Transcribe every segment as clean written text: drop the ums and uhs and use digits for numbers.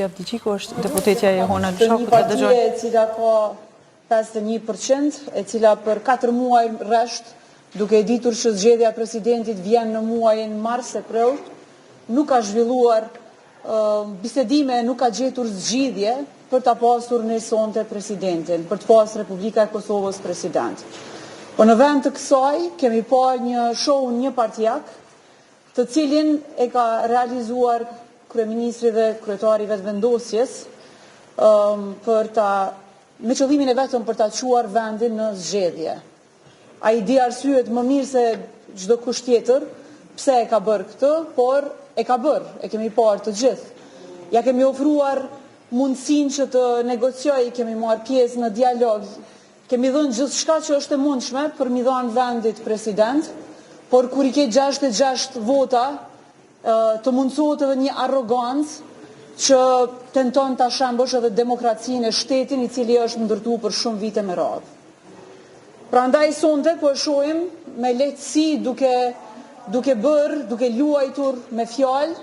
Abdiqiku është deputetja e Hona Lëshakut. Një partije e cila ka 51%, e cila për 4 muaj rresht, duke ditur që zgjedhja presidentit vjen në muajin mars-prill, nuk ka zhvilluar bisedime, nuk ka gjetur zgjidhje për ta pasur në sonte presidentin, për të pasur Republika e Kosovës president. Po në vend të kësaj kemi pa një show një partijak, të cilin e ka realizuar kryeministri dhe kryetari vetëvendosjes me qëllimin e vetëm për ta çuar vendin në zgjedhje. Ai di arsyet më mirë se çdo kush tjetër pse e ka bërë këtë, por e ka bërë, e kemi parë të gjithë. Ja kemi ofruar mundësinë që të negociojë, kemi marrë pjesë në dialog, kemi dhënë gjithçka që është e mundshme për mi dhënë vendit president, por kur i ke 66 vota, të mundësohet edhe një arrogancë që tenton ta shëmbësh edhe demokracinë e shtetin i cili është ndërtuar për shumë vite me radhë. Prandaj sonte po e shohim me lehtësi duke luajtur me fjalë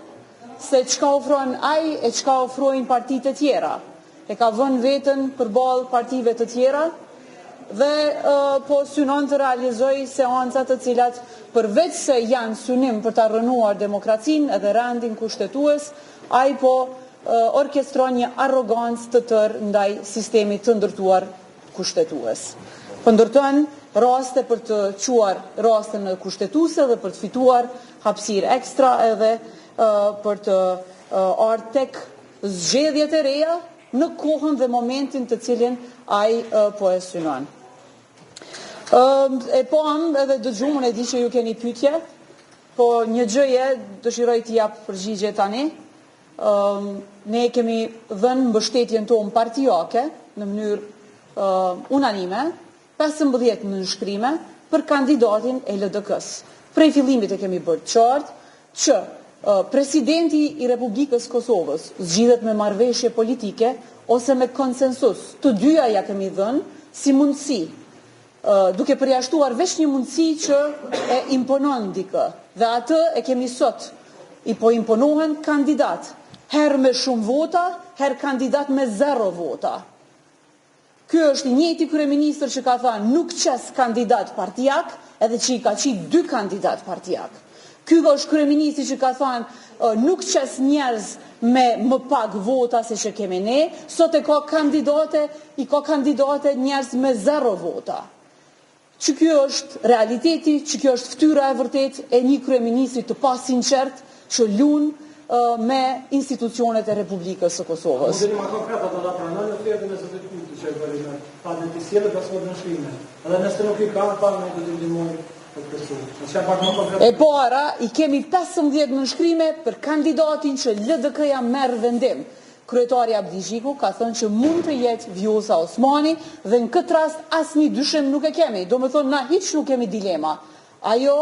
se çka ofron ai e çka ofrojnë partitë e tjera. E ka vënë veten përballë partive të tjera dhe po synon të realizoj seanca të cilat përveç se janë synim për ta rënuar demokracinë edhe rendin kushtetues, ai po orkestron një arrogancë të tërë ndaj sistemit të ndërtuar kushtetues. Po ndërton raste për të quar raste në kushtetuese dhe për të fituar hapësirë ekstra edhe për të ardhur tek zgjedhjet e reja në kohën dhe momentin të cilin ai po e synon. E pam edhe dëgjum, unë e di që ju keni pyetje, po një gjëje dëshiroj t'i jap përgjigje tani. Ne kemi dhënë mbështetjen tonë partijake në mënyrë unanime, 15 nënshkrime për kandidatin e LDK-s. Prej fillimit e kemi bërë qartë që presidenti i Republikës Kosovës zgjidhet me marrëveshje politike ose me konsensus. Të dyja ja kemi dhënë si mundësi, duke përjashtuar veç një mundësi që e imponon dikë. Dhe atë e kemi sot. I po imponohen kandidat. Herë me shumë vota, herë kandidat me 0 vota. Ky është i njëjti kryeministër që ka thënë nuk qes kandidat partijak, edhe që i ka qitë 2 kandidat partijak. Ky është kryeministri që ka thënë nuk qes njerëz me më pak vota se që kemi ne, sot i ka kandidate njerëz me 0 vota. Që kjo është realiteti, që kjo është fytyra e vërtet e një kryeministri të pasinqert që lun me institucionet e Republikës së Kosovës. E para, i kemi 15 nënshkrime për kandidatin që LDK-ja merr vendim. Kryetari Abdiqiku ka thënë që mund të jetë Vjosa Osmani dhe në këtë rast asnjë dyshim nuk e kemi. Do me thonë, na hiç nuk kemi dilema. Ajo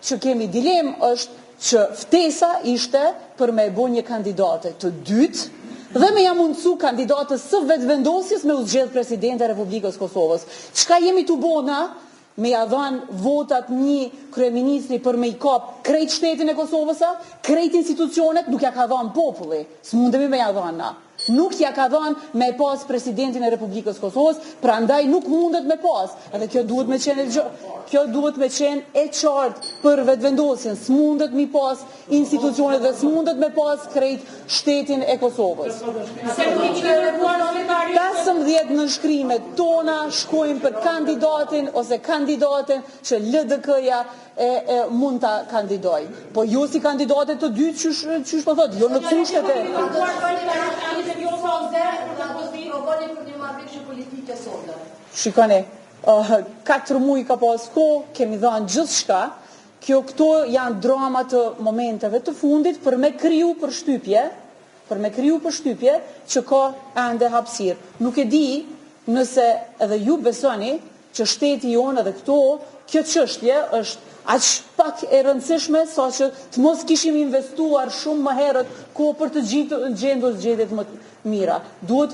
që kemi dilem është që ftesa ishte për me bo një kandidate të dytë dhe me ja mundësu kandidatës së vetëvendosjes me u zgjedh presidente e Republikës Kosovës. Çka jemi të bona? Me ja dhanë votat një kryeministri për me i kap krejt shtetin e Kosovës, krejt institucionet, nuk ja ka dhanë populli. S'mundemi me ja dhanë na. Nuk ja ka dhanë me pas presidentin e Republikës Kosovës, prandaj nuk mundet me pas. Edhe kjo duhet me qenë e qartë për vetëvendosjen. S'mundet mi pas institucionet dhe s'mundet me pas krejt shtetin e Kosovës. 15 nënshkrimet tona shkojnë për kandidatin ose kandidaten që LDK-ja mund ta kandidoj. Po jo si kandidatet të dytë qysh po thot, jo në kushtet e... Shikone, 4 muaj ka pas kohë, kemi dhënë gjithçka. Këto janë drama të momenteve të fundit për me kriju përshtypje që ka ende hapësirë. Nuk e di nëse edhe ju besoni që shteti jonë edhe kjo çështje është aq pak e rëndësishme sa që të mos kishim investuar shumë më herët kohë për të gjendur zgjedhjet më mira. Duhet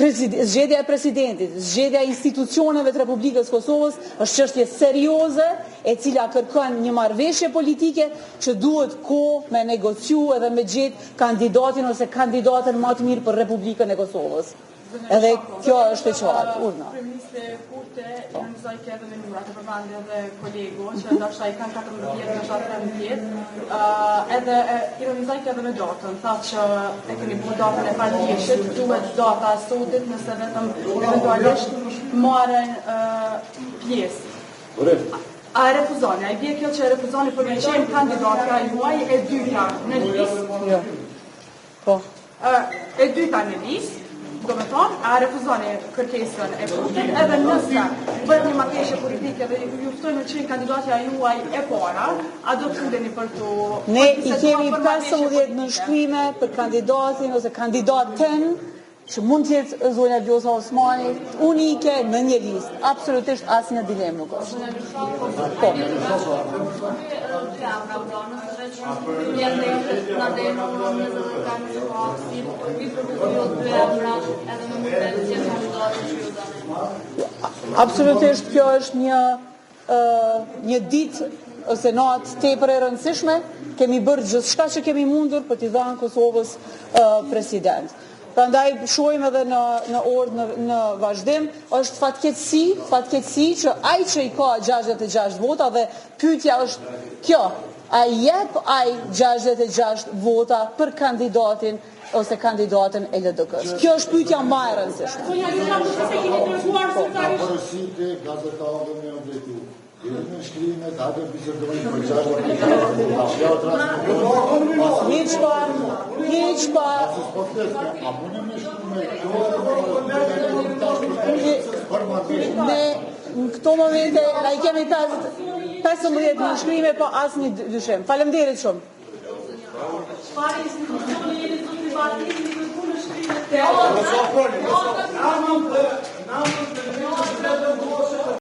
zgjedhja e presidentit, zgjedhja e institucioneve të Republikës Kosovës është çështje serioze e cila kërkon një marrëveshje politike që duhet kohë me negociu edhe me gjetë kandidatin ose kandidatën më të mirë për Republikën e Kosovës. Edhe kjo është e qartë, urna. Kryeministri Kurti ironizoi edhe me numrat e përmendi edhe kolegu që ndoshta i kanë 14 vjet në 13. Edhe ironizoi edhe me datën, tha që e keni bërë datën e parëndjeshit, duhet data e sotit nëse vetëm eventualisht marrin pjesë. A e refuzoni? A i bje kjo që e refuzoni për me qenë kandidatka juaj e dyta në listë? Jo. Po. E dyta në listë, do me thonë, a refuzoni kërkesën e Kurtit, edhe nëse bëhet një marrëveshje politike dhe ju ftojnë që kandidatja juaj e para, a do të fundeni për të... Ne i kemi 15 nënshkruime për kandidatin ose kandidatën që mund të jetë zonja Vjosa Osmani, unike në një listë. Absolutisht asnjë dilemë nuk është. Po. Absolutisht kjo është një ditë ose natë tepër e rëndësishme. Kemi bërë gjithçka që kemi mundur për t'i dhënë Kosovës president. Prandaj shohim edhe në orë në vazhdim, është fatkeqësi që ai që i ka 66 vota dhe pyetja është kjo, a jep ai 66 vota për kandidatin ose kandidatën e LDK-s. Kjo është pyetja më e rëndësishme. Ne në këto momente na i kemi 15 nënshkrime pa asnjë dyshim. Faleminderit shumë. Çfarë institucioni jeni zoti Bardhi,